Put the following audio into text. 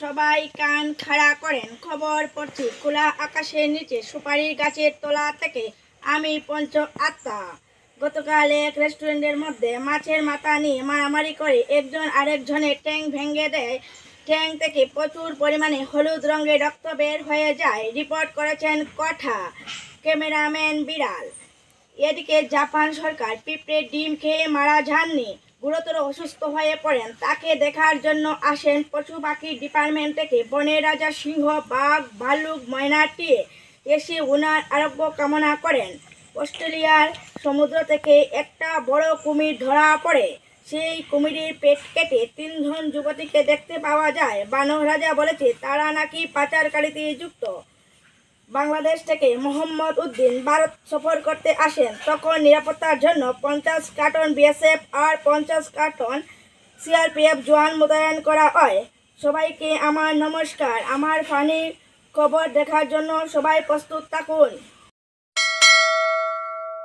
সবাই কান খাড়া করেন। খবর পড়ছি খোলা আকাশের নিচে সুপারির গাছের তলা থেকে। আমি পঞ্চ আত্মা। গতকাল এক রেস্টুরেন্টের মধ্যে মাছের মাথা নিয়ে মারামারি করে একজন আরেকজনের ট্যাং ভেঙে দেয়। ট্যাং থেকে প্রচুর পরিমাণে হলুদ রঙের রক্ত বের হয়ে যায়। রিপোর্ট করেছেন কথা ক্যামেরাম্যান বিড়াল। এদিকে জাপান সরকার পিঁপড়ের ডিম খেয়ে মারা যাননি, গুরুতর অসুস্থ হয়ে পড়েন। তাকে দেখার জন্য আসেন পশু পাখি ডিপার্টমেন্ট থেকে। বনের রাজা সিংহ, বাঘ, ভালুক, ময়না টিয়ে এসে ওনার আরোগ্য কামনা করেন। অস্ট্রেলিয়ার সমুদ্র থেকে একটা বড় কুমির ধরা পড়ে। সেই কুমিরের পেট কেটে 3 জন যুবতীকে দেখতে পাওয়া যায়। বানর রাজা বলেছে তারা নাকি পাচারকারীতে যুক্ত। বাংলাদেশ থেকে মোহাম্মদ উদ্দিন ভারত সফর করতে আসেন, তখন নিরাপত্তার জন্য 50 কার্টন বিএসএফ আর 50 কার্টন সিআরপিএফ জওয়ান মোতায়েন করা হয়। সবাইকে আমার নমস্কার। আমার ফানি খবর দেখার জন্য সবাই প্রস্তুত থাকুন।